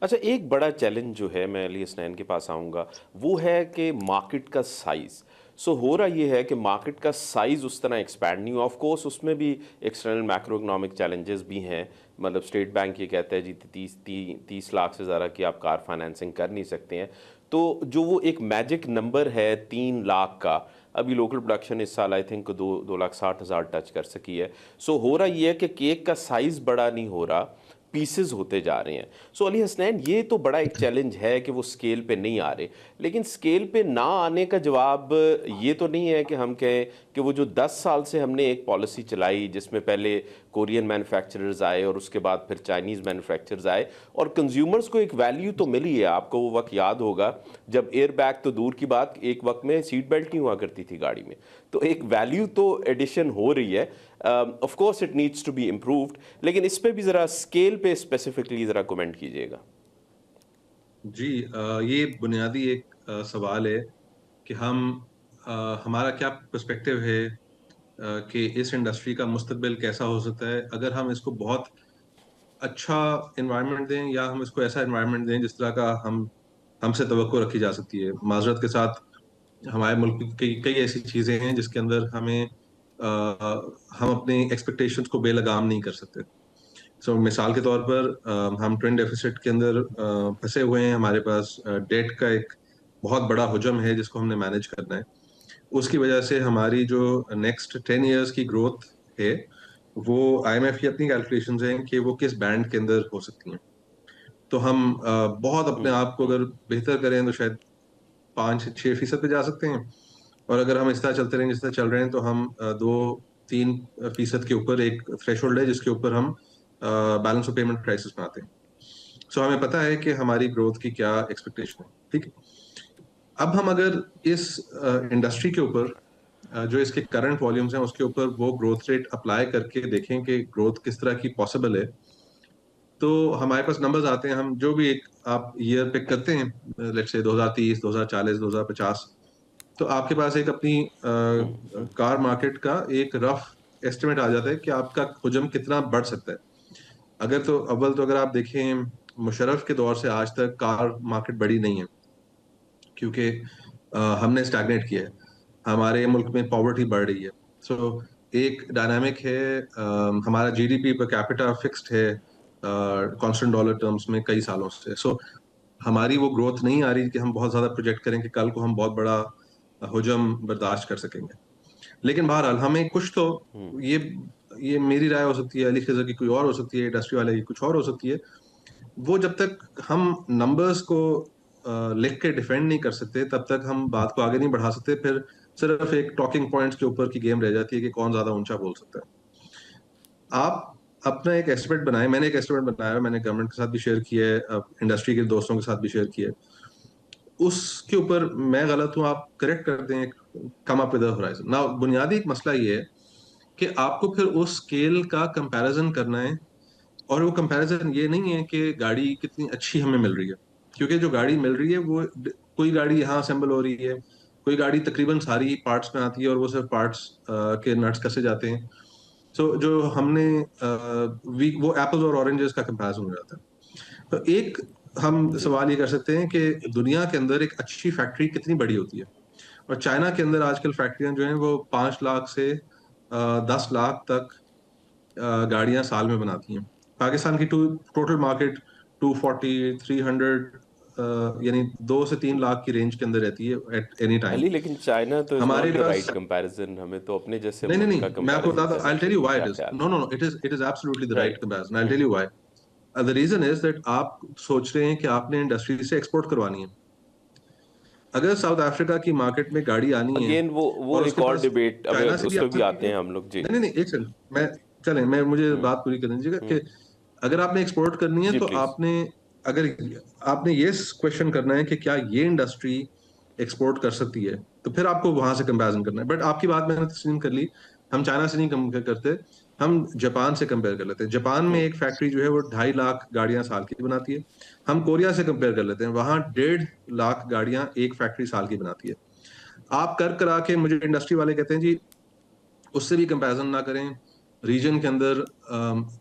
اچھا، ایک بڑا چیلنج جو ہے، میں علی حسنین کے پاس آؤں گا، وہ ہے کہ مارکیٹ کا سائز. ہو رہا یہ ہے کہ مارکیٹ کا سائز اس طرح ایکسپینڈ نہیں ہوا. آف کورس اس میں بھی ایکسٹرنل میکرو اکنامک چیلنجز بھی ہیں. مطلب اسٹیٹ بینک یہ کہتا ہے جی 30 لاکھ سے زیادہ کی آپ کار فائنینسنگ کر نہیں سکتے ہیں. تو جو وہ ایک میجک نمبر ہے 3 لاکھ کا، ابھی لوکل پروڈکشن اس سال آئی تھنک 2,60,000 ٹچ کر سکی ہے. ہو رہا یہ ہے کہ کیک کا سائز بڑا نہیں ہو رہا، پیسز ہوتے جا رہے ہیں. علی حسنین، یہ تو بڑا ایک چیلنج ہے کہ وہ سکیل پہ نہیں آ رہے. لیکن سکیل پہ نہ آنے کا جواب یہ تو نہیں ہے کہ ہم کہیں کہ وہ جو 10 سال سے ہم نے ایک پالیسی چلائی جس میں پہلے کورین مینوفیکچررز آئے اور اس کے بعد پھر چائنیز مینوفیکچررز آئے اور کنزیومرز کو ایک ویلیو تو ملی ہے. آپ کو وہ وقت یاد ہوگا جب ایئر بیگ تو دور کی بات، ایک وقت میں سیٹ بیلٹ نہیں ہوا کرتی تھی گاڑی میں. تو ایک ویلیو تو ایڈیشن ہو رہی ہے. Of course it needs to be improved. لیکن اس پہ بھی ذرا اسکیل پہ اسپیسیفکلی ذرا کمنٹ کیجیے گا. جی، یہ بنیادی ایک سوال ہے کہ ہمارا کیا پرسپیکٹو ہے کہ اس انڈسٹری کا مستقبل کیسا ہو سکتا ہے اگر ہم اس کو بہت اچھا انوائرمنٹ دیں، یا ہم اس کو ایسا انوائرمنٹ دیں جس طرح کا ہم سے توقع رکھی جا سکتی ہے. معذرت کے ساتھ ہمارے ملک کی کئی ایسی چیزیں ہیں جس کے اندر ہم اپنے ایکسپیکٹیشنز کو بے لگام نہیں کر سکتے. مثال کے طور پر ہم ٹرینڈ ڈیفیسٹ کے اندر پھنسے ہوئے ہیں. ہمارے پاس ڈیٹ کا ایک بہت بڑا حجم ہے جس کو ہم نے مینیج کرنا ہے. اس کی وجہ سے ہماری جو نیکسٹ 10 ایئرس کی گروتھ ہے وہ آئی ایم ایف کی اپنی کیلکولیشنز ہیں کہ وہ کس بینڈ کے اندر ہو سکتی ہیں. تو ہم بہت اپنے آپ کو اگر بہتر کریں تو شاید 5-6% پہ جا سکتے ہیں. اور اگر ہم اس طرح چلتے رہیں جس طرح چل رہے ہیں تو ہم 2-3% کے اوپر ایک تھریش ہولڈ ہے جس کے اوپر ہم بیلنس آف پیمنٹ کرائسس میں آتے ہیں. ہمیں پتہ ہے کہ ہماری گروتھ کی کیا ایکسپیکٹیشن ہے. ٹھیک ہے، اب ہم اگر اس انڈسٹری کے اوپر جو اس کے کرنٹ والیومز ہیں اس کے اوپر وہ گروتھ ریٹ اپلائی کر کے دیکھیں کہ گروتھ کس طرح کی پاسبل ہے، تو ہمارے پاس نمبرز آتے ہیں. ہم جو بھی ایک آپ ایئر پک کرتے ہیں، لیٹس سے 2030، 2040، 2050، تو آپ کے پاس ایک اپنی کار مارکیٹ کا ایک رف ایسٹیمیٹ آ جاتا ہے کہ آپ کا حجم کتنا بڑھ سکتا ہے. اگر آپ دیکھیں مشرف کے دور سے آج تک کار مارکیٹ بڑی نہیں ہے کیونکہ ہم نے اسٹیگنیٹ کیا ہے. ہمارے ملک میں پاورٹی بڑھ رہی ہے. ایک ڈائنامک ہے، ہمارا G D P per capita fixed ہے کانسٹنٹ ڈالر ٹرمز میں کئی سالوں سے. ہماری وہ گروتھ نہیں آ رہی کہ ہم بہت زیادہ پروجیکٹ کریں کہ کل کو ہم بہت بڑا حجم برداشت کر سکیں گے. لیکن بہرحال ہمیں کچھ تو یہ میری رائے ہو سکتی ہے، علی خضر کی کوئی اور ہو سکتی ہے، انڈسٹری والے کی کچھ اور ہو سکتی ہے. وہ جب تک ہم نمبرز کو لکھ کے ڈیفینڈ نہیں کر سکتے تب تک ہم بات کو آگے نہیں بڑھا سکتے. پھر صرف ایک ٹاکنگ پوائنٹس کے اوپر کی گیم رہ جاتی ہے کہ کون زیادہ اونچا بول سکتا ہے. آپ اپنا ایک ایسٹیمیٹ بنائیں. میں نے ایک ایسٹیمیٹ بنایا، میں نے گورنمنٹ کے ساتھ بھی شیئر کیا ہے، انڈسٹری کے دوستوں کے ساتھ بھی شیئر کیا ہے. اس کے اوپر میں غلط ہوں، آپ کریکٹ کر دیں، کم اپ ود اے ہورائزن. نا بنیادی ایک مسئلہ یہ ہے کہ آپ کو پھر اس اسکیل کا کمپیریزن کرنا ہے. اور وہ کمپیریزن یہ نہیں ہے کہ گاڑی کتنی اچھی ہمیں مل رہی ہے، کیونکہ جو گاڑی مل رہی ہے وہ کوئی گاڑی یہاں اسمبل ہو رہی ہے، کوئی گاڑی تقریباً ساری پارٹس میں آتی ہے اور وہ صرف پارٹس کے نٹس کسے جاتے ہیں. جو ہم نے وہ ایپل اور اورنجز کا کمپیریزن ہو جاتا ہے. تو ایک ہم سوال یہ کر سکتے ہیں کہ دنیا کے اندر ایک اچھی فیکٹری کتنی بڑی ہوتی ہے. اور چائنا کے اندر آج کل فیکٹریاں جو ہیں وہ 5 لاکھ سے 10 لاکھ تک گاڑیاں سال میں بناتی ہیں. پاکستان کی ٹوٹل مارکیٹ 240 300 یعنی 2 سے 3 لاکھ کی رینج کے اندر رہتی ہے ایٹ اینی ٹائم. علی، لیکن چائنا تو از ہمارے not the pass right comparison. ہمیں تو اپنے جیسے نہیں نہیں ملک کا نہیں، میں آپ کو کمپیریزن بتاتا ہوں. کرنا I'll tell you چاہیے. why کیا it is. خیال No ہے؟ no no, it is absolutely the right right. comparison. I'll tell you why. The reason is that آپ سوچ رہے ہیں کہ آپ نے انڈسٹری سے ایکسپورٹ کروانی ہے. اگر ساؤتھ افریقہ کی مارکیٹ میں گاڑی آنی ہے اگین وہ اور اس ایک کے اور پاس ڈبیٹ، اب چائنا سے اس بھی آ پہ بھی سکتی آتے ہے. ہیں ہم لوگ. جی نہیں نہیں نہیں، ایک سیکنڈ، میں مجھے بات پوری کرنے دیجیے گا کہ اگر آپ نے ایکسپورٹ کرنی ہے جی تو پلیز. اگر آپ نے یہ کوشچن کرنا ہے کہ کیا یہ انڈسٹری ایکسپورٹ کر سکتی ہے تو پھر آپ کو وہاں سے کمپیریزن کرنا ہے. بٹ آپ کی بات میں نے تسلیم کر لی. ہم چائنا سے نہیں کمپیئر کرتے، ہم جاپان سے کمپیئر کر لیتے ہیں. جاپان میں ایک فیکٹری جو ہے وہ 2.5 لاکھ گاڑیاں سال کی بناتی ہے. ہم کوریا سے کمپیئر کر لیتے ہیں، وہاں 1.5 لاکھ گاڑیاں ایک فیکٹری سال کی بناتی ہے. آپ کرا کے مجھے انڈسٹری والے کہتے ہیں جی اس سے بھی کمپیریزن نہ کریں، ریجن کے اندر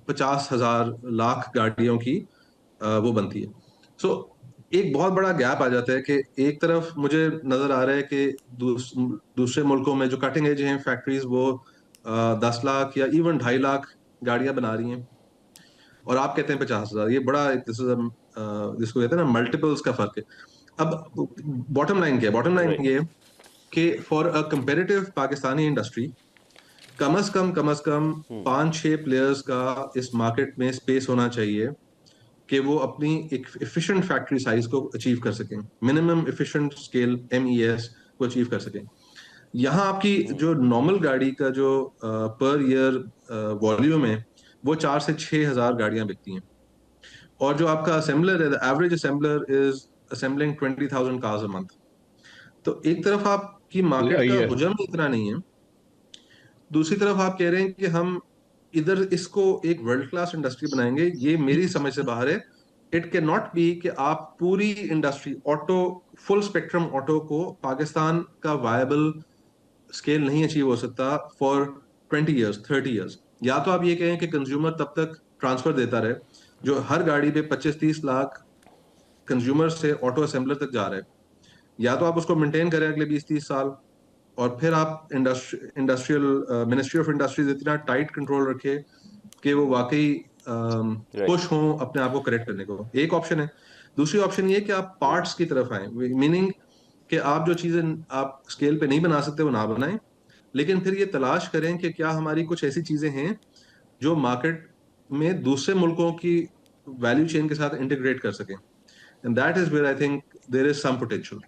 50,000 لاکھ گاڑیوں کی وہ بنتی ہے. سو ایک بہت بڑا گیپ آ جاتا ہے کہ ایک طرف مجھے نظر آ رہا ہے کہ دوسرے ملکوں میں جو کٹنگ ایج ہیں فیکٹریز وہ 10 لاکھ یا ایون 2.5 لاکھ گاڑیاں بنا رہی ہیں، اور آپ کہتے ہیں 50,000. یہ بڑا جس کو کہتے ہیں نا ملٹیپلس کا فرق ہے. اب باٹم لائن کیا ہے؟ Bottom line right. یہ کہ for a comparative Pakistani industry come is come 5-6 players کا اس مارکیٹ میں اسپیس ہونا چاہیے کہ وہ اپنی ایک ایفیشینٹ فیکٹری سائز کو اچیو کر سکیں، منیمم ایفیشینٹ اسکیل MES کو اچیو کر سکیں. یہاں آپ کی جو نارمل گاڑی کا جو پر ایئر والیوم ہے وہ 4 سے 6 ہزار گاڑیاں بکتی ہیں، اور جو آپ کا اسمبلر ہے average assembler is assembling 20,000 cars a month. تو ایک طرف آپ کی مارکیٹ کا حجم ہی اتنا نہیں ہے، دوسری طرف آپ کہہ رہے ہیں کہ ہم ادھر اس کو ایک ورلڈ کلاس انڈسٹری بنائیں گے. یہ میری سمجھ سے باہر ہے. اٹ کین ناٹ بی کہ آپ پوری انڈسٹری آٹو فل اسپیکٹرم آٹو کو پاکستان کا وائبل اسکیل نہیں اچیو ہو سکتا فار 20 ایئرس 30 ایئرس. یا تو آپ یہ کہیں کہ کنزیومر تب تک ٹرانسفر دیتا رہے، جو ہر گاڑی پہ 25-30 لاکھ کنزیومر سے آٹو اسمبلر تک جا رہے، یا تو آپ اس کو مینٹین کریں اگلے 20-30 سال، اور پھر آپ انڈسٹریل منسٹری آف انڈسٹریز اتنا ٹائٹ کنٹرول رکھے کہ وہ واقعی رائٹ. پش ہوں اپنے آپ کو کریکٹ کرنے کو. ایک آپشن ہے. دوسری آپشن یہ کہ آپ پارٹس کی طرف آئیں، میننگ کہ آپ جو چیزیں آپ اسکیل پہ نہیں بنا سکتے وہ نہ بنائیں، لیکن پھر یہ تلاش کریں کہ کیا ہماری کچھ ایسی چیزیں ہیں جو مارکیٹ میں دوسرے ملکوں کی ویلیو چین کے ساتھ انٹیگریٹ کر سکیں. And that is where I think there is some potential.